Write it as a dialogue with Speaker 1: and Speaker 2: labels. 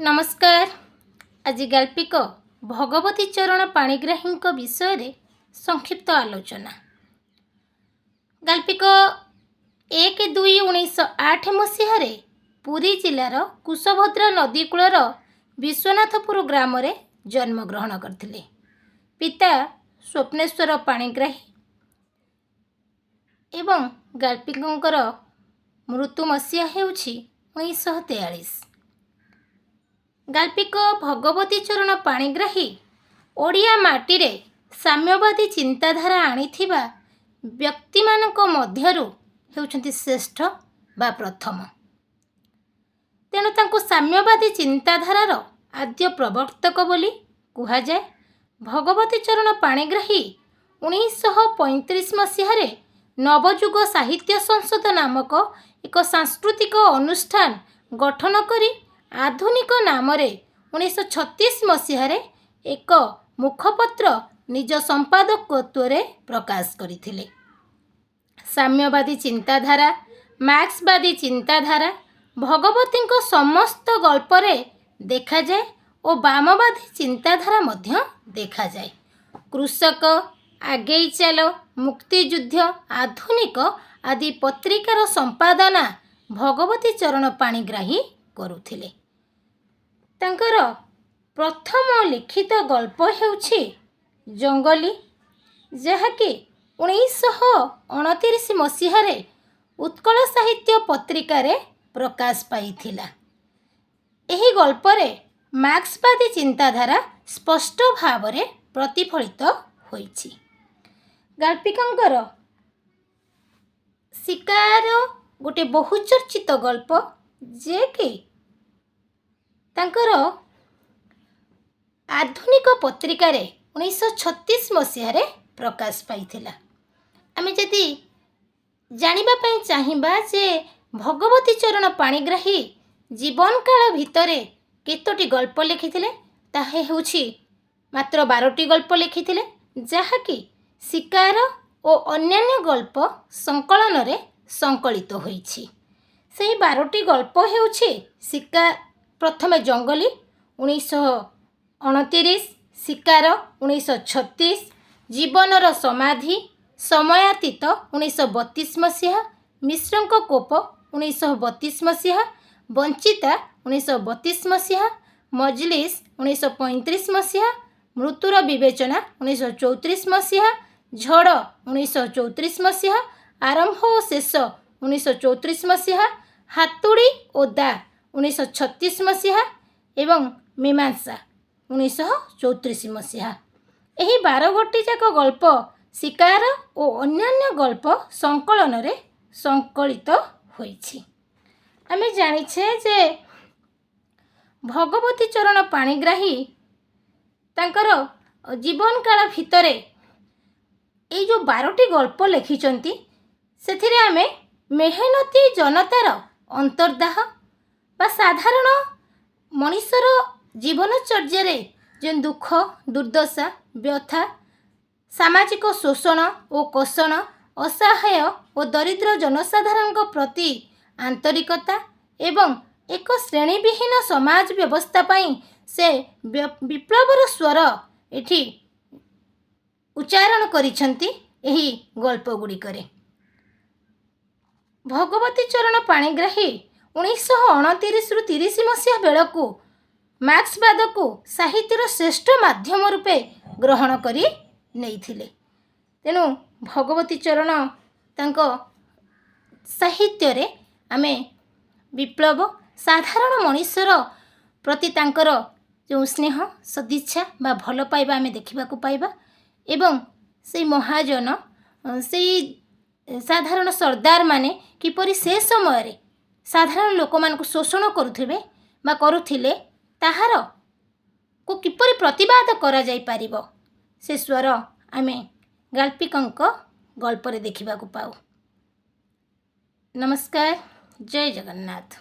Speaker 1: नमस्कार। आज गाल्पिक भगवती चरण पाणिग्राही विषय रे संक्षिप्त आलोचना। गाल्पिक 1-2-1908 मसीह पुरी जिलार कुशभद्रा नदी कूलर विश्वनाथपुर ग्राम रे जन्म ग्रहण करथिले। पिता स्वप्नेश्वर पाणिग्राही एवं गाल्पिकंकर मृत्यु मसीहा हेउछि 1943। गाल्पिक भगवती चरण पाणिग्राही ओडिया माटी रे साम्यवादी चिंताधारा आनिथिबा व्यक्ति मानक मध्यरु हेउछन्ति श्रेष्ठ बा प्रथम। तेणु तांको साम्यवादी चिंताधारार आद्य प्रवर्तक बोली कुहा जाए। भगवती चरण पाणिग्राही 1935 मसीह नवजुग साहित्य संसद नामक एक सांस्कृतिक अनुष्ठान गठन करी आधुनिक नाम 1936 मसीह एक मुखपत्र निज संपादकत्व प्रकाश करथिले। साम्यवादी चिंताधारा, मार्क्सवादी चिंताधारा भगवती समस्त गल्परे देखा जाए और वामवादी चिंताधारा मध्य देखा जाए। कृषक, आगेई चाल, मुक्तियुद्ध, आधुनिक आदि पत्रिकार संपादना भगवती चरण पाणिग्राही करुथिले। तांकर प्रथम लिखित गल्प हेउछि जंगली, जहाँकि 1929 मसीह उत्कल साहित्य पत्रिकार प्रकाश पाइथिला। एही गल्परे मार्क्सवादी चिंताधारा स्पष्ट भाव में प्रतिफलित होइछि। गाल्पिकंकर शिकार गोटे बहुचर्चित गल्प जे कि तांकर आधुनिक पत्रिकार 1936 मसीह प्रकाश पाइथिला। आमे जदि जानिबा पई चाहिबा जे भगवती चरण पाणिग्राही जीवन काल भितरे केतोटी गल्प लिखिथिले, ताहे हेउछि मात्र 12टी गल्प लिखिथिले, जहाँकि शिकार और अन्यान्य गल्प संकलन रे संकलित होइछि। सेही 12टी गल्प हेउछि शिकार प्रथमे जंगली 1929, शिकार 1936, जीवनर समाधि समयातीत 1932 मसीहा, मिश्रंक कोप 1932 मसीहा, वंचिता 1932 मसीहा, मजलिस 1935 मसीहा, मृत्युर विवेचना 1934 मसीहा, झड़ 1934 मसीहा, आरंभ और शेष 1934 मसीहा, हातुड़ी और दा 1936 मसीहा एवं मीमांसा 1934 मसीहा। एही 12 गोटी जाक गल्प शिकार और अन्यान्य गल्प संकलन रे संकलित होइछि। आमे जानिछे जे भगवती चरण पाणिग्राही तांकर जीवन काल भितरे एई जो 12टी गल्प लिखिचंती सेथिरे आमे मेहनती जनतार अंतर्दाह बा साधारण मनुष्यर जीवनचर्या जो दुख, दुर्दशा, व्यथा, सामाजिक शोषण और कोषण, असहाय और दरिद्र जनसाधारण प्रति आंतरिकता एवं एक श्रेणीविहीन समाज व्यवस्था पाई से विप्लवर स्वर एठी उच्चारण करिसंती। एही गल्प गुड़िकरे भगवती चरण पाणिग्राही 1929-30 मसीहा बेलू मार्क्सवाद को साहित्यर श्रेष्ठ माध्यम रूपे ग्रहण करी नेइथिले। तेणु भगवती चरण तांको साहित्य रे आमे विप्लव साधारण मनुष्यर प्रति तांकर जो स्नेह सदिच्छा बा भल पाइबा आमे देखिबा को पाइबा एवं से महाजन से साधारण सरदार माने किपरि से समय रे साधारण लोक मान को शोषण करुथिबे बा करुथिले ताहार को किपरि प्रतिवाद करा जाई पारिबो से स्वर आमे गाल्पिकंक गल्प रे देखिबा को पाऊ। नमस्कार। जय जगन्नाथ।